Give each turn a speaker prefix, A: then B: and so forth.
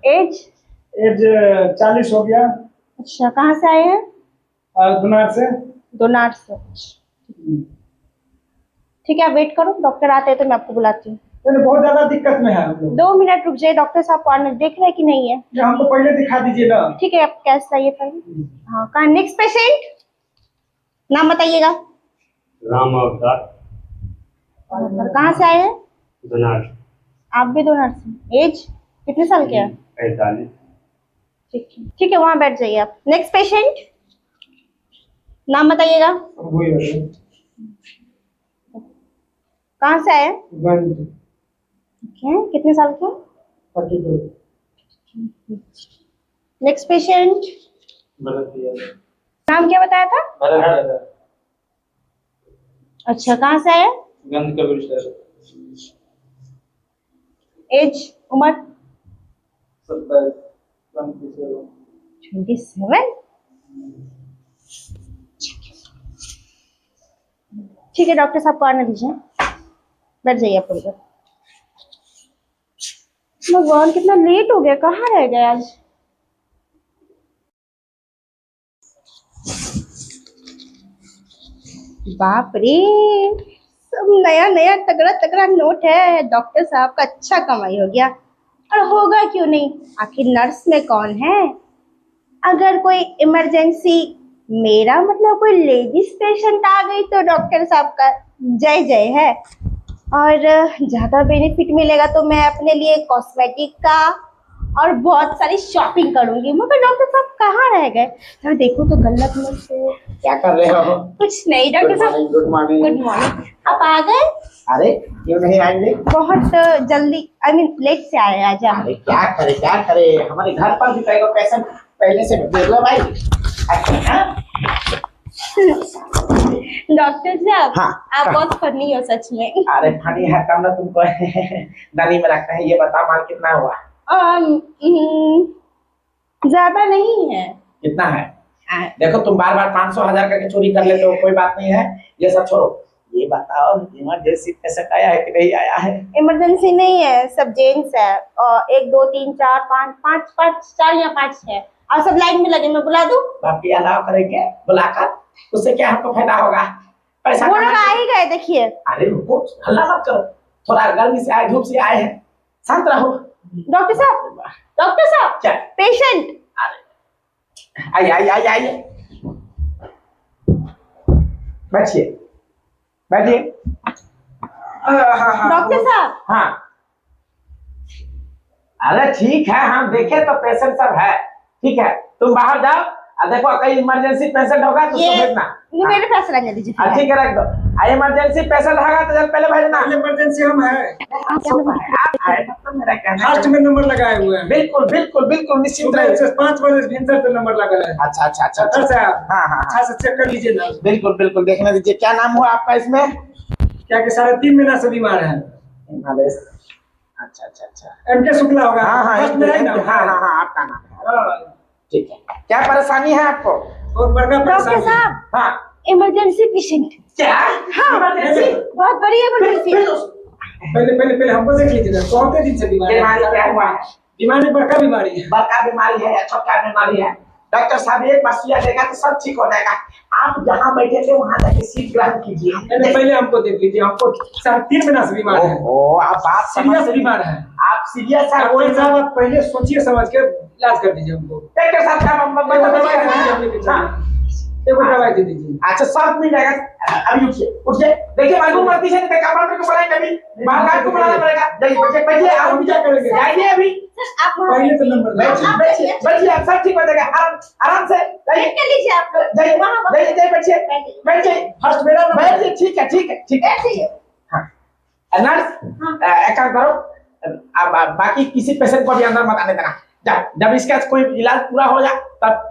A: As?
B: As 40 हो गया।
A: अच्छा, कहाँ से आए हैं?
B: धुनार से।
A: दोनार से। ठीक है, आप वेट करो, डॉक्टर आते हैं तो मैं आपको बुलाती हूँ।
B: बहुत ज्यादा दिक्कत में है हम लोग।
A: 2 मिनट रुक जाइए, डॉक्टर साहब को आने देख रहे हैं कि नहीं है।
B: ये हमको पहले दिखा दीजिए ना।
A: ठीक है, आप कैश लाइए पहले। हाँ, कहाँ? नेक्स्ट पेशेंट, नाम बताइएगा।
C: राम अवतार।
A: और कहाँ से आए हैं?
C: दोनार।
A: आप भी दोनार से। एज कितने साल के हैं?
C: 45।
A: ठीक है, ठीक है, वहाँ बैठ जाइए आप। नेक्स्ट पेशेंट, नाम बताइएगा। कहाँ से आए हैं? ठीक है, कितने साल के?
B: 42।
A: नेक्स्ट पेशेंट, नाम क्या बताया था? अच्छा, कहाँ से आए हैं? एज, उम्र? 27। ठीक है, डॉक्टर साहब को आने दीजिए, बैठ जाइए आप उधर। भगवान, कितना लेट हो गया, कहाँ रह गए आज? बाप रे, सब नया नया तगड़ा तगड़ा नोट है। डॉक्टर साहब का अच्छा कमाई हो गया। और होगा क्यों नहीं, आखिर नर्स में कौन है। अगर कोई इमरजेंसी, मेरा मतलब कोई लेडीज पेशेंट आ गई तो डॉक्टर साहब का जय जय है। और ज़्यादा बेनिफिट मिलेगा तो मैं अपने लिए कॉस्मेटिक का और बहुत सारी शॉपिंग करूंगी। मगर डॉक्टर साहब कहाँ रह गए? सर देखो तो गलत में से।
D: क्या कर रहे हो?
A: कुछ नहीं डॉक्टर साहब।
D: Good morning.
A: गुड मॉर्निंग, आप आ गए?
D: अरे क्यों नहीं आएंगे?
A: बहुत जल्दी, आई मीन लेट से आए आज आप।
D: अरे क्या करे, हमारे घर पर भी कई पेशेंट पहले से देख लो भाई।
A: डॉक्टर साहब,
D: हाँ,
A: आप बहुत फनी हो सच में।
D: अरे फनी है तब ना तुमको नली में रखते हैं। ये बता माल कितना हुआ?
A: ज्यादा नहीं है।
D: कितना है? देखो तुम बार बार 500,000 का चोरी कर लेते हो, कोई बात नहीं है, ये सब छोड़ो। ये बताओ इमरजेंसी पेशेंट आया है कि नहीं आया है?
A: इमरजेंसी नहीं है, सब जेंट्स है। और 1 2 3 4 5 4 या 5 है, और सब लाइन में लगे। मैं बुला दूं?
D: बाकी अलाव करेंगे बुलाकर, उससे क्या हमको फायदा होगा? पैसा
A: वो लोग आ ही गए, देखिए।
D: अरे रुको, हल्ला मत करो, थोड़ा गर्मी से आए, धूप से आए हैं, शांत रहो।
A: डॉक्टर साहब,
D: क्या?
A: पेशेंट।
D: आइए बैठिए।
A: डॉक्टर साहब।
D: हाँ, अरे ठीक है, हम देखे तो पेशेंट सब है, ठीक है, तुम बाहर जाओ। देखो कहीं इमरजेंसी पेशेंट होगा तो उसको भेजना।
A: ये मेरे पास रहने दीजिए।
D: ठीक है, रख दो। इमरजेंसी पेशेंट होगा तो जल्द पहले भेजना।
B: इमरजेंसी हम है।
D: मेरा कहना
B: फर्स्ट में नंबर लगाए हुए हैं।
D: बिल्कुल निश्चित रहिए।
B: 5 बजे भिंसर पे नंबर लगा है।
D: अच्छा।
B: डॉक्टर साहब,
D: हाँ,
B: अच्छा से चेक कर लीजिए ना।
D: बिल्कुल देखने दीजिए। क्या नाम हुआ आपका इसमें?
B: क्या कि 3.5 महीना से बीमार है।
D: अच्छा।
B: एमके शुक्ला होगा।
D: हाँ,
B: फर्स्ट में है ना?
D: हाँ, आपका नाम है। ठीक है, क्या परेशानी है आपको?
B: बहुत बड़ा
A: डॉक्टर
B: परेशानी।
A: साहब,
D: हाँ,
A: इमरजेंसी पेशेंट।
D: क्या?
A: हाँ,
D: इमरजेंसी?
A: बहुत बड़ी इमरजेंसी।
B: पहले हमको देख लीजिए ना। 14 दिन से बीमार है।
D: क्या हुआ है?
B: बीमारी बड़का बीमारी है।
D: बड़का बीमारी है या छोटा बीमारी है? डॉक्टर साहब एक बार सुइया देगा तो सब ठीक हो जाएगा। आप जहाँ बैठे थे वहाँ जाके सीट ग्रहण कीजिए।
B: पहले हमको देख लीजिए। हमको 3 महीना से बीमार है।
D: आप बात
B: सीरियस बीमार है।
D: आप सीरियस है?
B: डॉक्टर साहब, आप पहले सोचिए समझ के इलाज कर दीजिए हमको।
D: डॉक्टर साहब का
B: दवाई दे दीजिए।
D: अच्छा, सब मिल जाएगा। अभी उठिए देखिए, मालूम पड़ती है कमर को बढ़ाएंगे, अभी बाहर को बढ़ाना पड़ेगा। बैठिए, आप क्या करेंगे? जाइए अभी।
A: आप
B: पहले तो नंबर
D: बैठिए, आप सब ठीक हो जाएगा। आराम से
A: कर लीजिए आप लोग।
D: जाइए, बैठिए।
B: फर्स्ट मेरा नंबर।
D: बैठिए, ठीक है। हाँ, नर्स, एक काम करो, अब बाकी किसी पेशेंट को भी अंदर मत आने देना। जब इसका कोई इलाज पूरा हो जाए तब